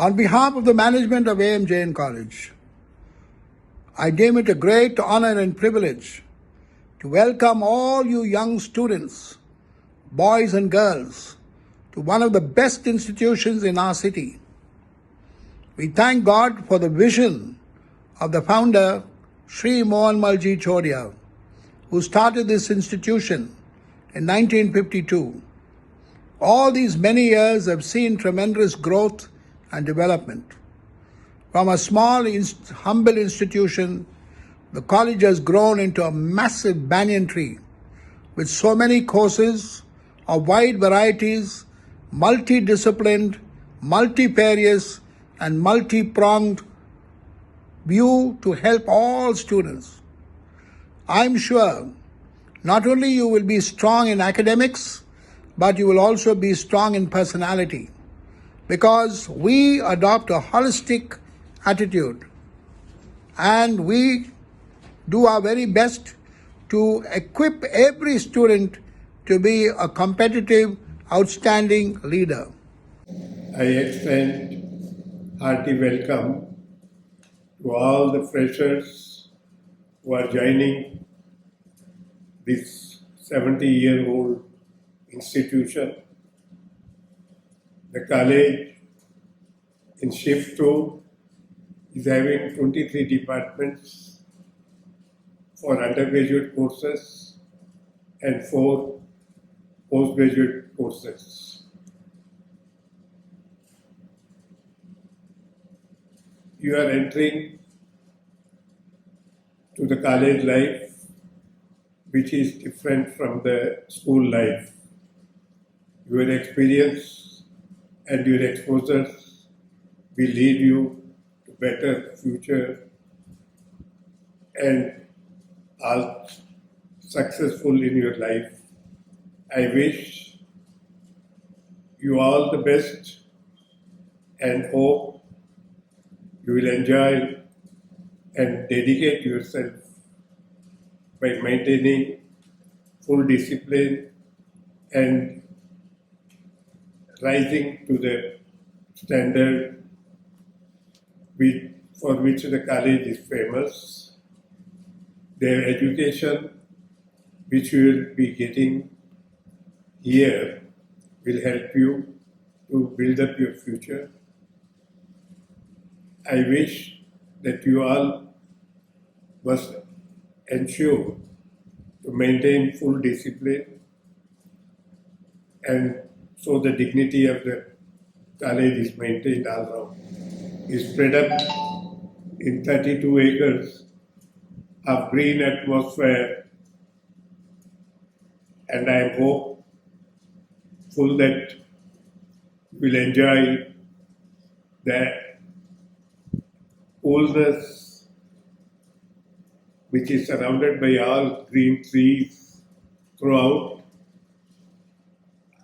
On behalf of the management of A.M. Jain College, I deem it a great honor and privilege to welcome all you young students, boys and girls, to one of the best institutions in our city. We thank God for the vision of the founder, Sri Mohanmalji Chodia, who started this institution in 1952. All these many years have seen tremendous growth and development. From a small, humble institution, the college has grown into a massive banyan tree with so many courses of wide varieties, multidisciplined, multifarious, and multi-pronged view to help all students. I'm sure not only you will be strong in academics, but you will also be strong in personality, because we adopt a holistic attitude and we do our very best to equip every student to be a competitive, outstanding leader. I extend hearty welcome to all the freshers who are joining this 70-year-old institution. The college in Shift 2 is having 23 departments for undergraduate courses and 4 postgraduate courses. You are entering to the college life, which is different from the school life. Your experience and your exposures will lead you to better future and are successful in your life. I wish you all the best and hope you will enjoy and dedicate yourself by maintaining full discipline and rising to the standard for which the college is famous. Their education, which you will be getting here, will help you to build up your future. I wish that you all must ensure to maintain full discipline, and so the dignity of the college is maintained all around. Is spread up in 32 acres of green atmosphere, and I am hopeful that you will enjoy the coolness which is surrounded by all green trees throughout.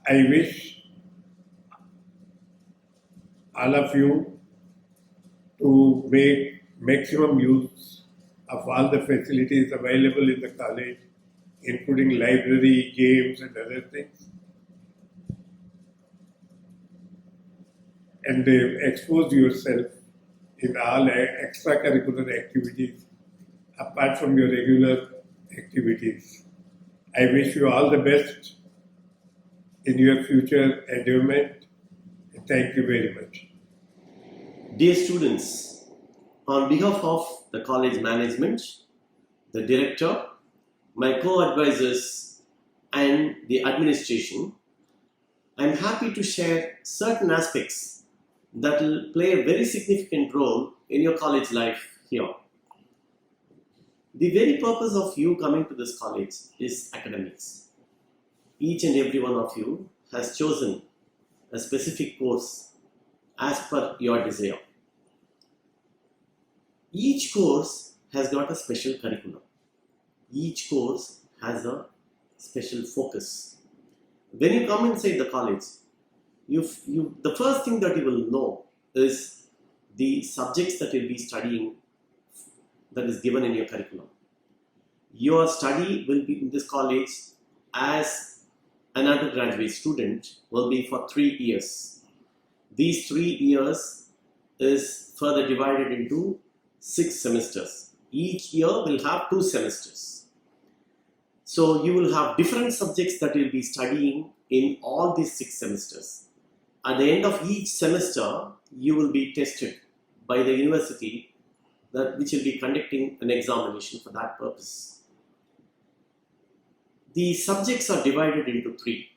I wish all of you to make maximum use of all the facilities available in the college, including library, games, and other things, and expose yourself in all extracurricular activities apart from your regular activities. I wish you all the best in your future endeavment. Thank you very much. Dear students, on behalf of the college management, the director, my co-advisors and the administration, I am happy to share certain aspects that will play a very significant role in your college life here. The very purpose of you coming to this college is academics. Each and every one of you has chosen a specific course as per your desire. Each course has got a special curriculum. Each course has a special focus. When you come inside the college, the first thing that you will know is the subjects that you'll be studying that is given in your curriculum. Your study will be in this college as an undergraduate student will be for 3 years. These 3 years is further divided into 6 semesters. Each year will have 2 semesters. So you will have different subjects that you'll be studying in all these 6 semesters. At the end of each semester, you will be tested by the university which will be conducting an examination for that purpose. The subjects are divided into 3.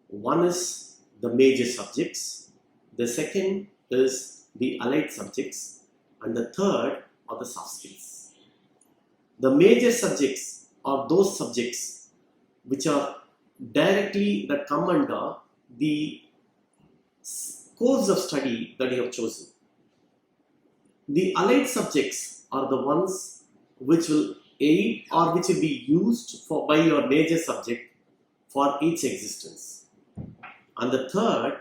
One is the major subjects, the second is the allied subjects, and the third are the soft skills. The major subjects are those subjects which are directly that come under the course of study that you have chosen. The allied subjects are the ones which will aid or which will be used by your major subject for its existence. And the third,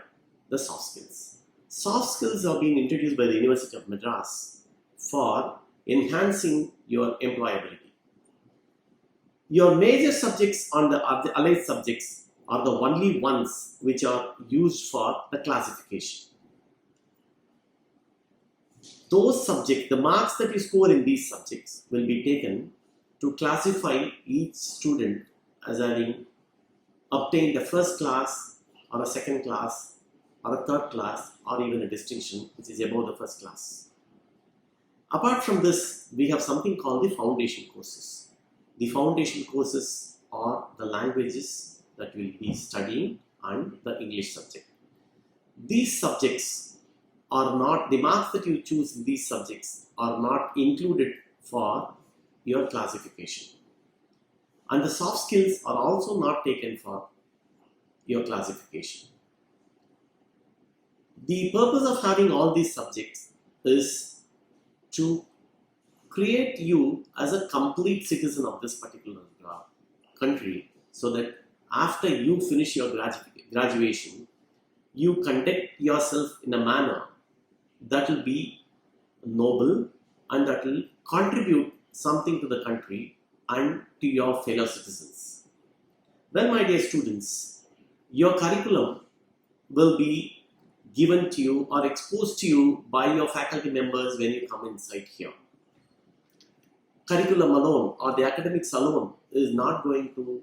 the soft skills. Soft skills are being introduced by the University of Madras for enhancing your employability. Your major subjects on the allied subjects are the only ones which are used for the classification. Those subjects, the marks that you score in these subjects will be taken to classify each student as having obtained a first class or a second class or a third class or even a distinction which is above the first class. Apart from this, we have something called the foundation courses. The foundation courses are the languages that we'll be studying and the English subject. These subjects are not, the marks that you choose in these subjects are not included for your classification. And the soft skills are also not taken for your classification. The purpose of having all these subjects is to create you as a complete citizen of this particular country, so that after you finish your graduation, you conduct yourself in a manner that will be noble and that will contribute something to the country and to your fellow citizens. Well, my dear students, your curriculum will be given to you or exposed to you by your faculty members when you come inside here. Curriculum alone or the academics alone is not going to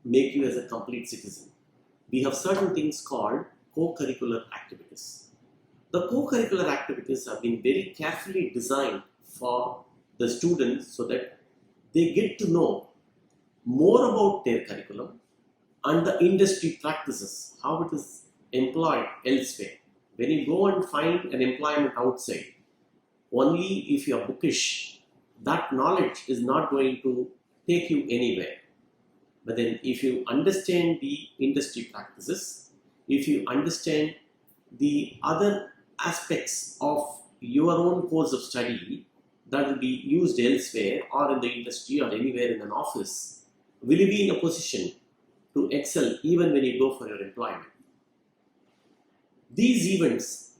make you as a complete citizen. We have certain things called co-curricular activities. The co-curricular activities have been very carefully designed for the students so that they get to know more about their curriculum and the industry practices, how it is employed elsewhere. When you go and find an employment outside, only if you are bookish, that knowledge is not going to take you anywhere. But then if you understand the industry practices, if you understand the other aspects of your own course of study that will be used elsewhere or in the industry or anywhere in an office, will you be in a position to excel even when you go for your employment? These events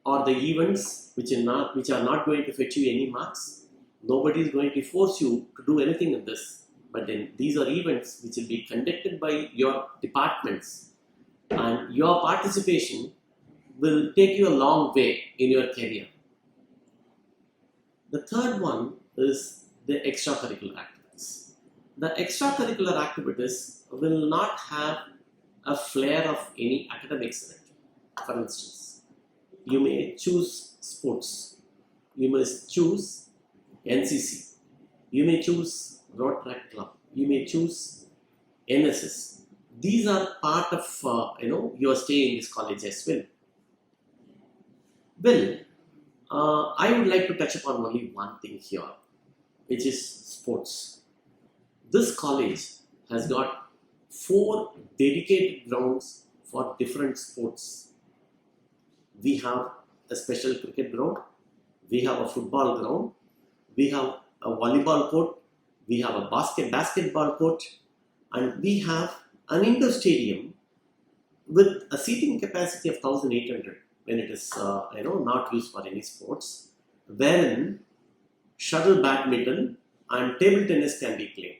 are the events which are not going to fetch you any marks. Nobody is going to force you to do anything in this. But then these are events which will be conducted by your departments, and your participation will take you a long way in your career. The third one is the extracurricular activities. The extracurricular activities will not have a flair of any academics in it. For instance, you may choose sports, you must choose NCC, you may choose Road Track Club, you may choose NSS. These are part of your stay in this college as well. Well, I would like to touch upon only one thing here, which is sports. This college has got 4 dedicated grounds for different sports. We have a special cricket ground, we have a football ground, we have a volleyball court, we have a basketball court, and we have an indoor stadium with a seating capacity of 1,800 when it is not used for any sports, wherein shuttle badminton and table tennis can be played.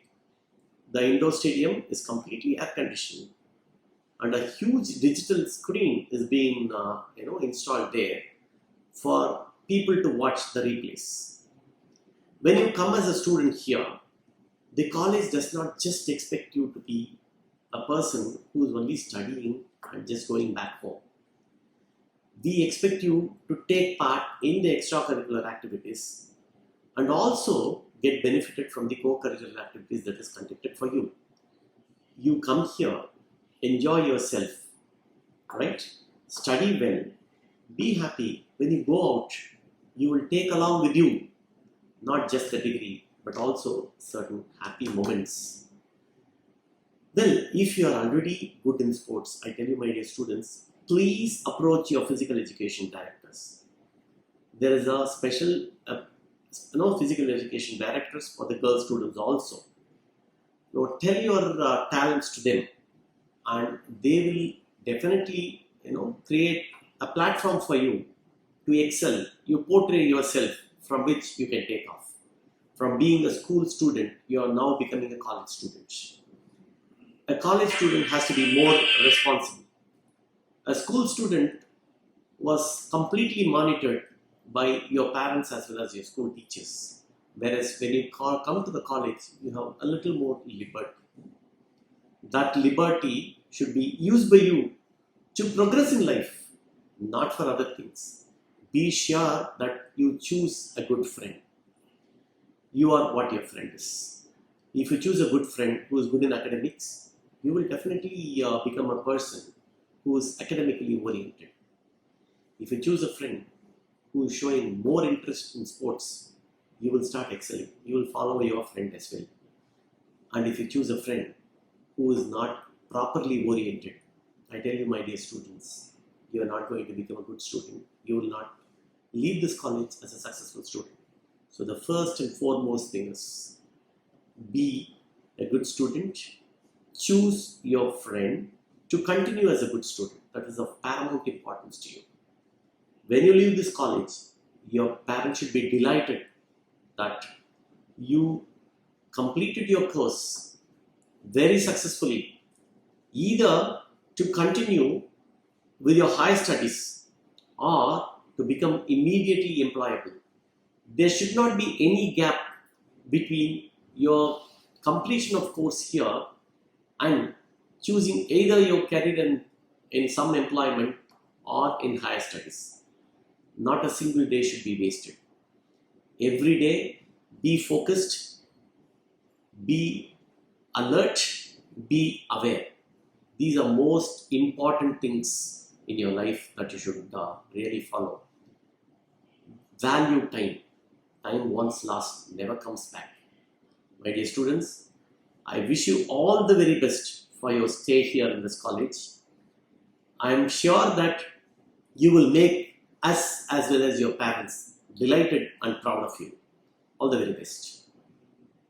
The indoor stadium is completely air conditioned, and a huge digital screen is being installed there for people to watch the replays. When you come as a student here, the college does not just expect you to be a person who is only studying and just going back home. We expect you to take part in the extracurricular activities and also get benefited from the co-curricular activities that is conducted for you. You come here, enjoy yourself, right? Study well, be happy. When you go out, you will take along with you not just the degree, but also certain happy moments. Well, if you are already good in sports, I tell you, my dear students, please approach your physical education directors. There is a special, physical education directors for the girl students also. Tell your talents to them, and they will definitely, create a platform for you to excel. You portray yourself from which you can take off. From being a school student, you are now becoming a college student. A college student has to be more responsible. A school student was completely monitored by your parents as well as your school teachers. Whereas when you come to the college, you have a little more liberty. That liberty should be used by you to progress in life, not for other things. Be sure that you choose a good friend. You are what your friend is. If you choose a good friend who is good in academics, you will definitely become a person who is academically oriented. If you choose a friend who is showing more interest in sports, you will start excelling. You will follow your friend as well. And if you choose a friend who is not properly oriented, I tell you, my dear students, you are not going to become a good student. You will not leave this college as a successful student. So the first and foremost thing is be a good student. Choose your friend to continue as a good student. That is of paramount importance to you. When you leave this college, your parents should be delighted that you completed your course very successfully, either to continue with your higher studies or to become immediately employable. There should not be any gap between your completion of course here and choosing either your career in some employment or in higher studies. Not a single day should be wasted. Every day, be focused, be alert, be aware. These are most important things in your life that you should really follow. Value time. Time once lost never comes back. My dear students, I wish you all the very best for your stay here in this college. I am sure that you will make us as well as your parents delighted and proud of you. All the very best.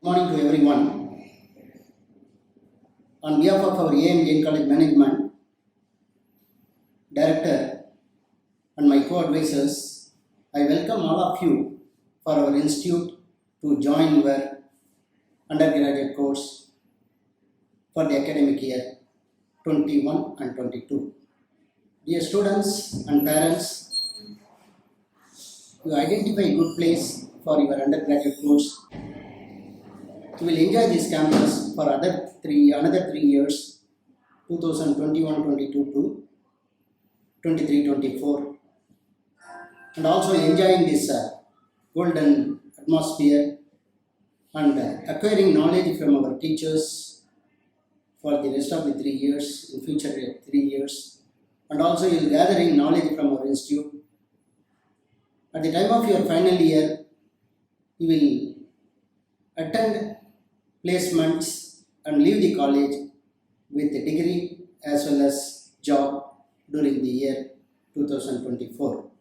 Good morning to everyone. On behalf of our AM College Management, Director and my co-advisors, I welcome all of you for our institute to join your undergraduate course for the academic year 21 and 22. Dear students and parents, you identify a good place for your undergraduate course. You will enjoy this campus for another 3 years, 2021-22 to 23-24, and also enjoying this golden atmosphere and acquiring knowledge from our teachers for the rest of the 3 years, in future 3 years, and also you will gathering knowledge from our institute. At the time of your final year, you will attend placements and leave the college with a degree as well as job during the year 2024.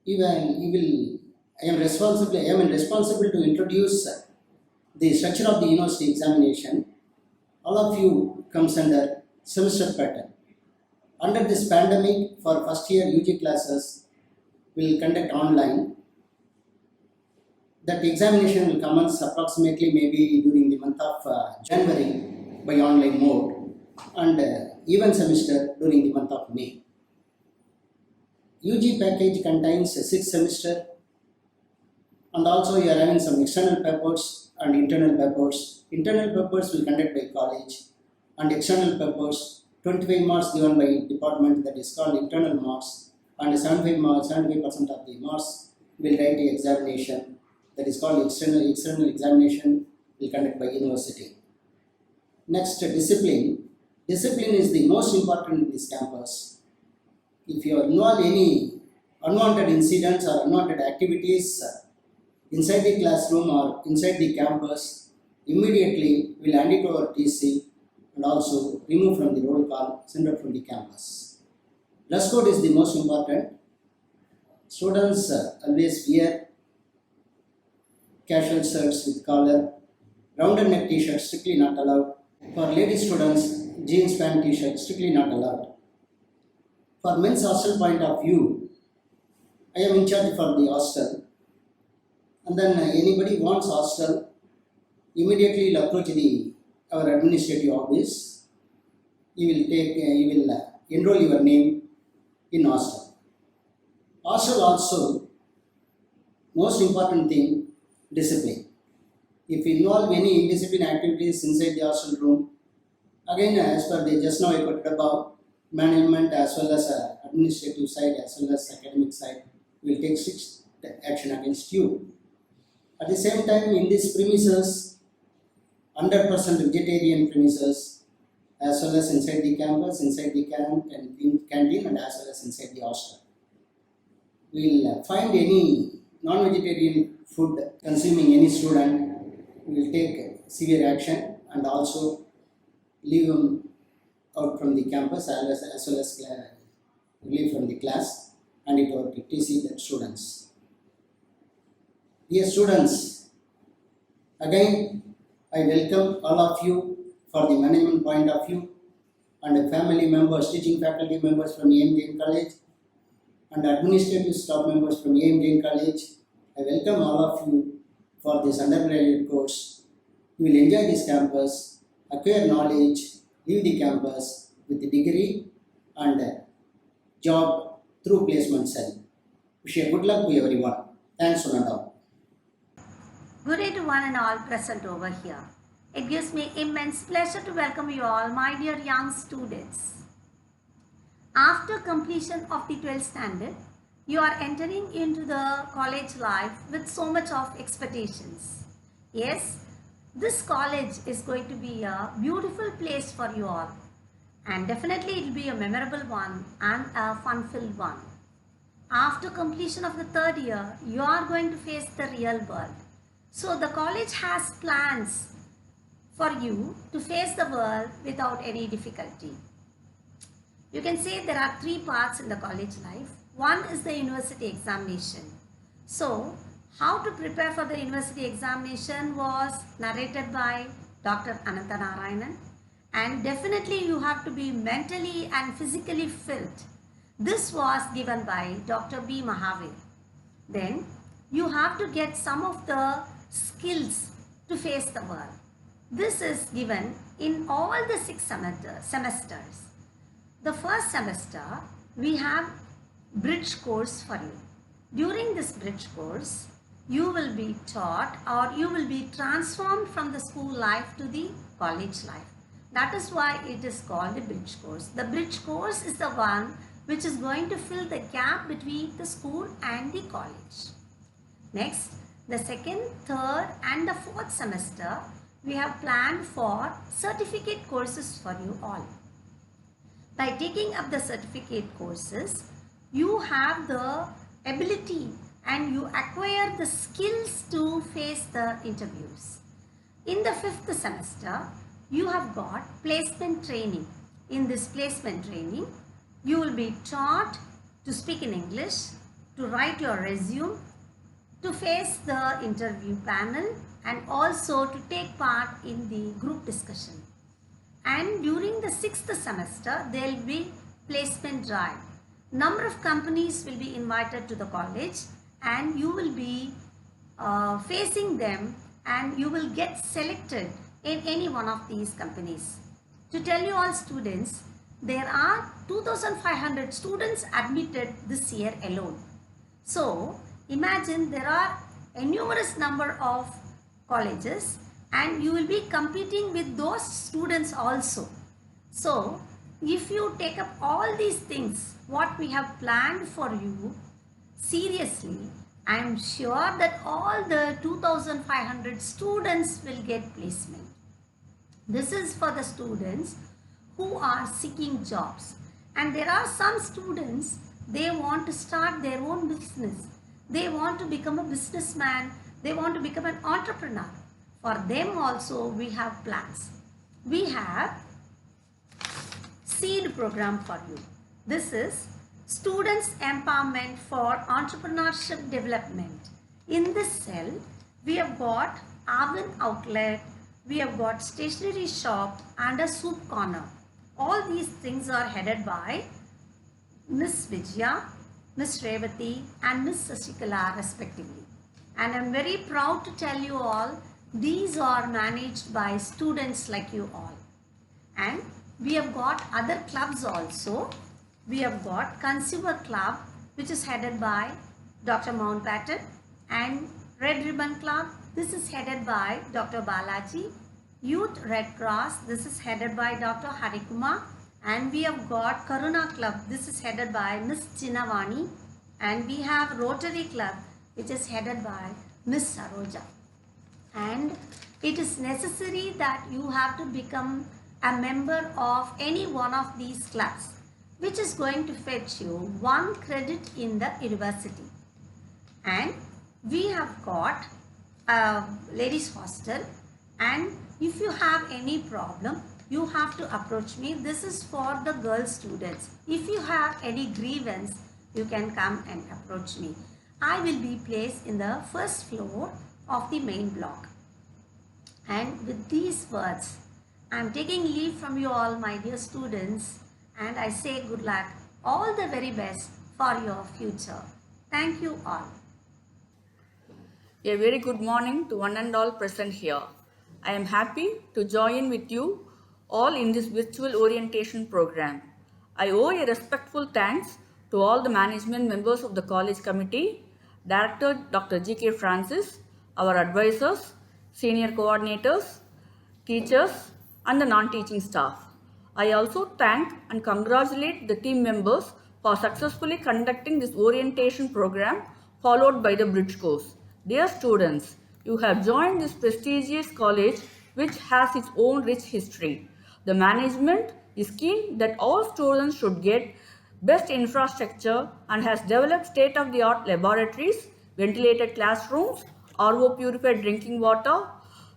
I am responsible to introduce the structure of the university examination. All of you comes under semester pattern. Under this pandemic, for first year UG classes, we will conduct online. That examination will commence approximately maybe during the month of January by online mode, and even semester during the month of May. UG package contains 6 semester, and also you are having some external papers and internal papers. Internal papers will conduct by college, and external papers 25 marks given by department, that is called internal marks, and 75% of the marks will write the examination, that is called external examination will conduct by university. Next, discipline. Discipline is the most important in this campus. If you involve any unwanted incidents or unwanted activities inside the classroom or inside the campus, immediately we'll hand it over TC and also remove from the roll call, send out from the campus. Dress code is the most important. Students always wear casual shirts with collar, rounded neck t-shirts strictly not allowed. For lady students, jeans pant t-shirt strictly not allowed. For men's hostel point of view, I am in charge for the hostel, and then anybody wants hostel, immediately will approach our administrative office. You will enroll your name in hostel. Hostel also, most important thing, discipline. If you involve any indiscipline activities inside the hostel room, again as per the just now I put above, management as well as administrative side as well as academic side will take strict action against you. At the same time, in this premises, 100% vegetarian premises, as well as inside the campus, inside the canteen, and as well as inside the hostel. We will find any non-vegetarian food consuming any student, we will take severe action and also leave them out from the campus as well as leave from the class and it over to TC the students. Dear students, again I welcome all of you for the management point of view and the family members, teaching faculty members from AM Jain College and administrative staff members from AM Jain College. I welcome all of you for this undergraduate course. You will enjoy this campus, acquire knowledge, leave the campus with a degree and job through placement cell. Wish you good luck to everyone. Thanks one and all. Good day to one and all present over here. It gives me immense pleasure to welcome you all, my dear young students. After completion of the 12th standard, you are entering into the college life with so much of expectations. Yes, this college is going to be a beautiful place for you all, and definitely it will be a memorable one and a fun-filled one. After completion of the 3rd year, you are going to face the real world. So the college has plans for you to face the world without any difficulty. You can say there are 3 parts in the college life. One is the university examination. So, how to prepare for the university examination was narrated by Dr. Anantha Narayanan, and definitely you have to be mentally and physically fit. This was given by Dr. B. Mahavir. Then you have to get some of the skills to face the world. This is given in all the 6 semesters. The first semester we have bridge course for you. During this bridge course, you will be taught or you will be transformed from the school life to the college life. That is why it is called the bridge course. The bridge course is the one which is going to fill the gap between the school and the college. Next, the 2nd, 3rd and the 4th semester, we have planned for certificate courses for you all. By taking up the certificate courses, you have the ability and you acquire the skills to face the interviews. In the 5th semester, you have got placement training. In this placement training, you will be taught to speak in English, to write your resume, to face the interview panel, and also to take part in the group discussion. And during the 6th semester, there will be placement drive. Number of companies will be invited to the college and you will be facing them and you will get selected in any one of these companies. To tell you all students, there are 2,500 students admitted this year alone. So imagine there are a numerous number of colleges and you will be competing with those students also. So if you take up all these things, what we have planned for you seriously, I am sure that all the 2,500 students will get placement. This is for the students who are seeking jobs. And there are some students, they want to start their own business. They want to become a businessman. They want to become an entrepreneur. For them also we have plans. We have seed program for you. This is Students Empowerment for Entrepreneurship Development. In this cell, we have got oven outlet, we have got stationery shop and a soup corner. All these things are headed by Miss Vijaya, Miss Revati and Miss Sasikala respectively. And I am very proud to tell you all, these are managed by students like you all. And we have got other clubs also. We have got Consumer Club, which is headed by Dr. Mountbatten, and Red Ribbon Club, this is headed by Dr. Balaji. Youth Red Cross, this is headed by Dr. Harikumar, and we have got Karuna Club, this is headed by Miss Chinavani, and we have Rotary Club, which is headed by Miss Saroja. And it is necessary that you have to become a member of any one of these clubs, which is going to fetch you 1 credit in the university. And we have got a ladies hostel, and if you have any problem, you have to approach me. This is for the girl students. If you have any grievance, you can come and approach me. I will be placed in the first floor of the main block. And with these words, I am taking leave from you all, my dear students, and I say good luck, all the very best for your future. Thank you all. A very good morning to one and all present here. I am happy to join with you all in this virtual orientation program. I owe a respectful thanks to all the management members of the college committee, Director Dr. G.K. Francis, our advisors, senior coordinators, teachers, and the non-teaching staff. I also thank and congratulate the team members for successfully conducting this orientation program followed by the bridge course. Dear students, you have joined this prestigious college which has its own rich history. The management is keen that all students should get best infrastructure and has developed state-of-the-art laboratories, ventilated classrooms, RO purified drinking water,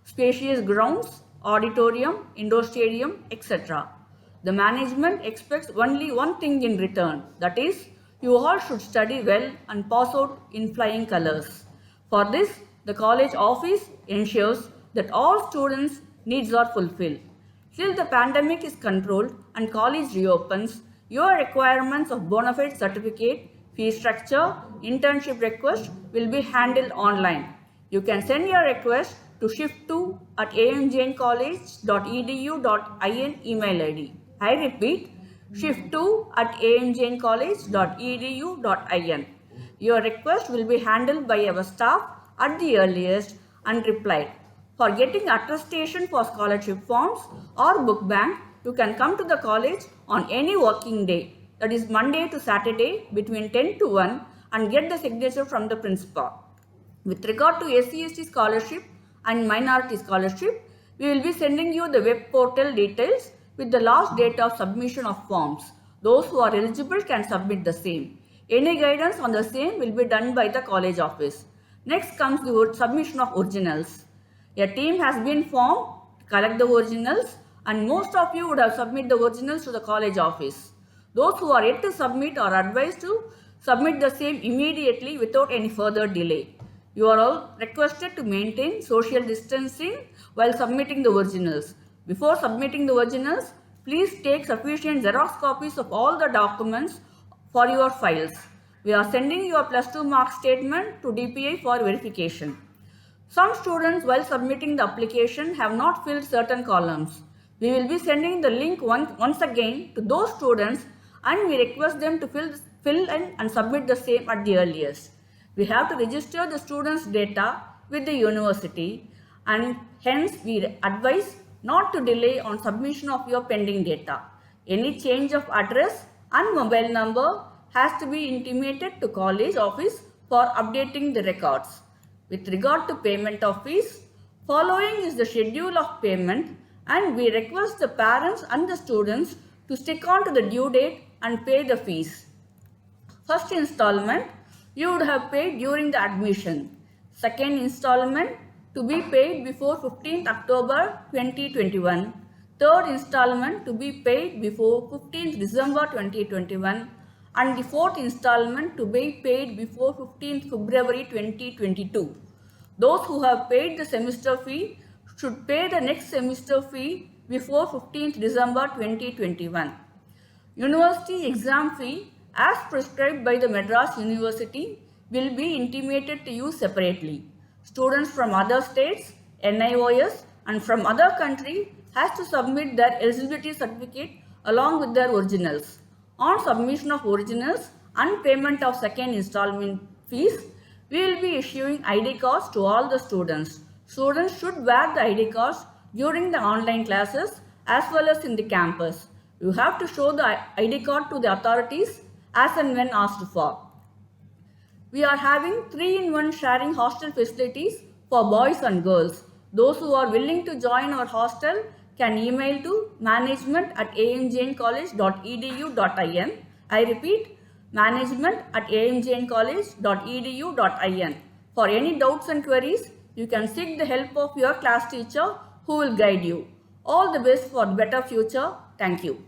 spacious grounds, auditorium, indoor stadium, etc. The management expects only one thing in return, that is, you all should study well and pass out in flying colors. For this, the college office ensures that all students' needs are fulfilled. Till the pandemic is controlled and college reopens, your requirements of bona fide certificate, fee structure, internship request will be handled online. You can send your request to shift2@amjaincollege.edu.in email ID. I repeat, shift2@amjaincollege.edu.in. Your request will be handled by our staff at the earliest and replied. For getting attestation for scholarship forms or book bank, you can come to the college on any working day, that is Monday to Saturday between 10 to 1, and get the signature from the principal. With regard to SC/ST scholarship and minority scholarship, we will be sending you the web portal details with the last date of submission of forms. Those who are eligible can submit the same. Any guidance on the same will be done by the college office. Next comes the submission of originals. A team has been formed to collect the originals, and most of you would have submitted the originals to the college office. Those who are yet to submit are advised to submit the same immediately without any further delay. You are all requested to maintain social distancing while submitting the originals. Before submitting the originals, please take sufficient Xerox copies of all the documents for your files. We are sending your +2 mark statement to DPI for verification. Some students, while submitting the application, have not filled certain columns. We will be sending the link once again to those students and we request them to fill in and submit the same at the earliest. We have to register the students' data with the university and hence we advise not to delay on submission of your pending data. Any change of address and mobile number has to be intimated to college office for updating the records. With regard to payment of fees, following is the schedule of payment and we request the parents and the students to stick on to the due date and pay the fees. First installment you would have paid during the admission. Second installment to be paid before 15th October 2021. Third installment to be paid before 15th December 2021 and the fourth installment to be paid before 15th February 2022. Those who have paid the semester fee should pay the next semester fee before 15th December 2021. University exam fee as prescribed by the Madras University will be intimated to you separately. Students from other states, NIOS and from other country has to submit their eligibility certificate along with their originals. On submission of originals and payment of second installment fees, we will be issuing ID cards to all the students. Students should wear the ID cards during the online classes as well as in the campus. You have to show the ID card to the authorities as and when asked for. We are having 3-in-1 sharing hostel facilities for boys and girls. Those who are willing to join our hostel can email to management@amjaincollege.edu.in. I repeat, management@amjaincollege.edu.in. For any doubts and queries, you can seek the help of your class teacher who will guide you. All the best for a better future. Thank you.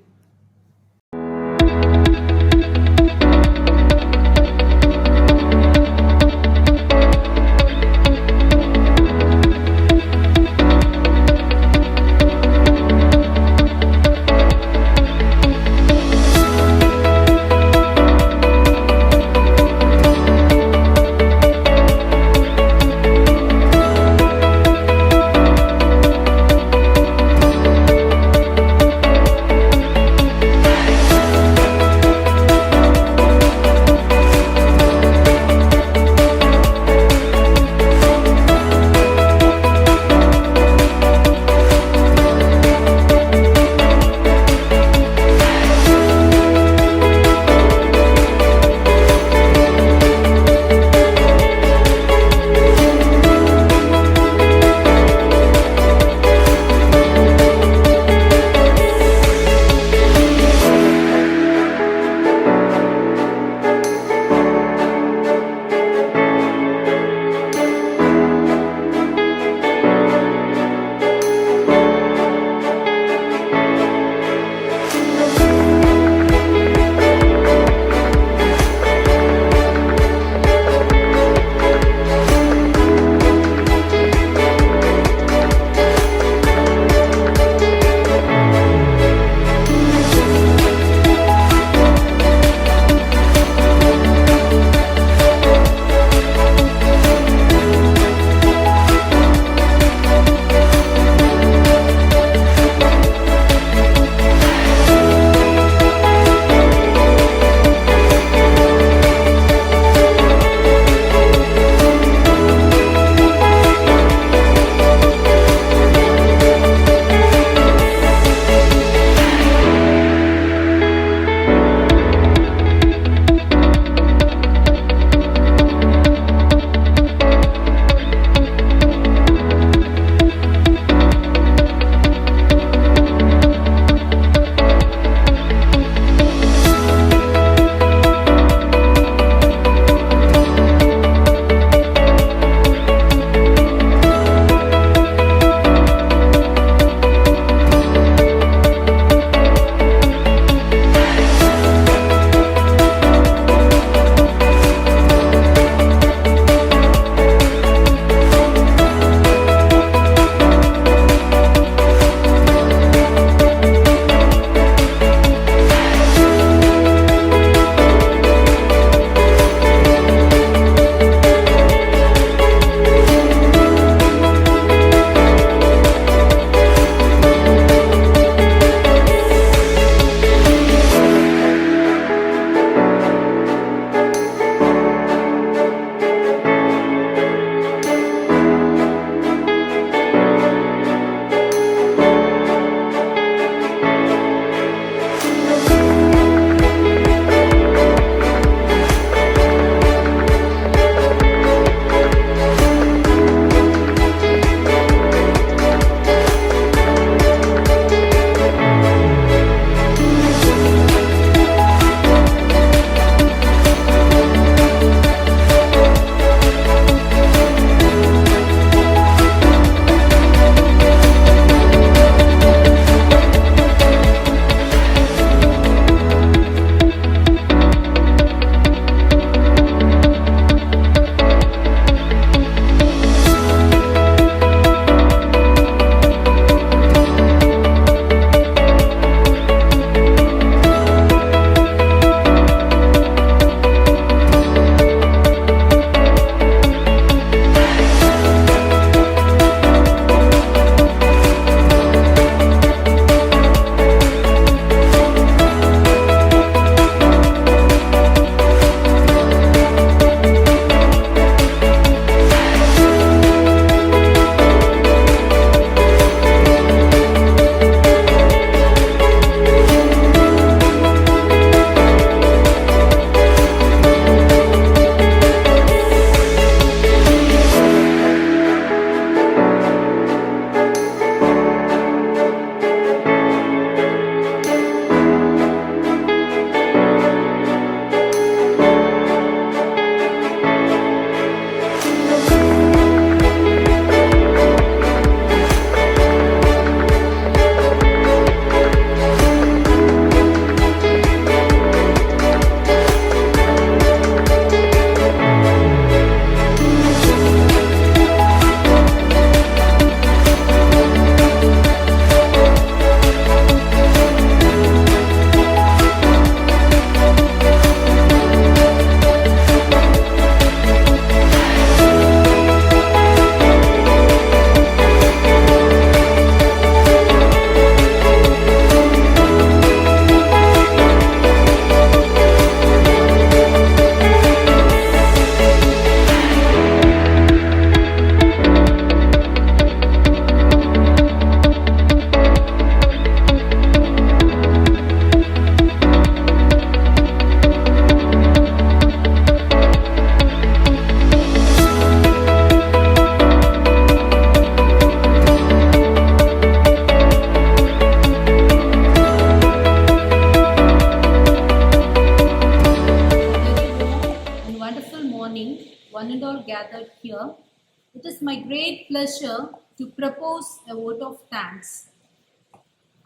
my great pleasure to propose a vote of thanks.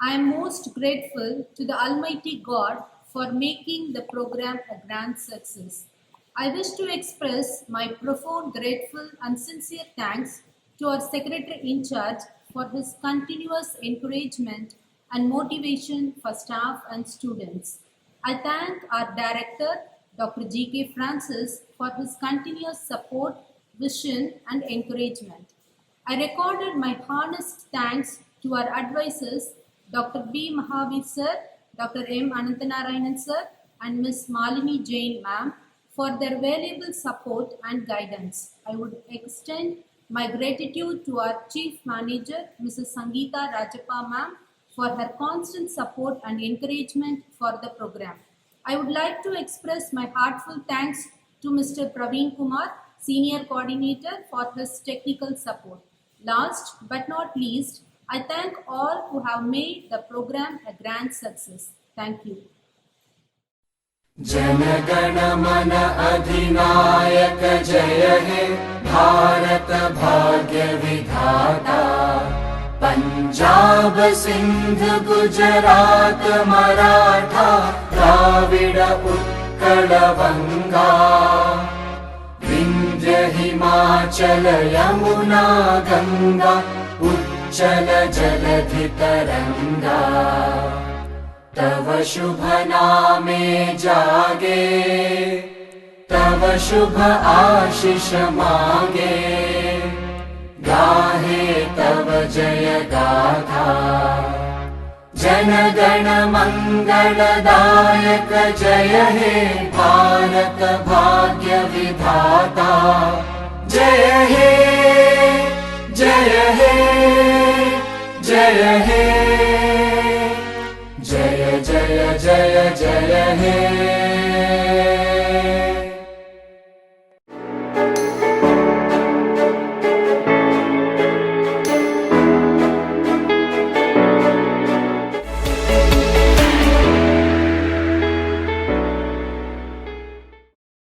I am most grateful to the Almighty God for making the program a grand success. I wish to express my profound grateful and sincere thanks to our Secretary in charge for his continuous encouragement and motivation for staff and students. I thank our Director, Dr. G.K. Francis, for his continuous support, vision, and encouragement. I recorded my honest thanks to our advisors, Dr. B. Mahavir sir, Dr. M. Ananthanarayanan sir, and Ms. Malini Jain ma'am for their valuable support and guidance. I would extend my gratitude to our Chief Manager, Mrs. Sangeeta Rajappa ma'am, for her constant support and encouragement for the program. I would like to express my heartfelt thanks to Mr. Praveen Kumar, Senior Coordinator, for his technical support. Last but not least, I thank all who have made the program a grand success. Thank you. जनगण मन अधिनायक जय हे भारत भाग्य विधाता पंजाब सिंध गुजरात मराठा द्राविड उत्कल बंगा विंध्य हिमाचल यमुना गंगा उच्चल जलधि तरंगा तव शुभ नामे जागे तव शुभ आशीष मांगे गाहे तव जय गाथा जनगण मंगलदायक जय हे भारत भाग्य विधाता जय हे जय हे जय हे जय जय जय जय हे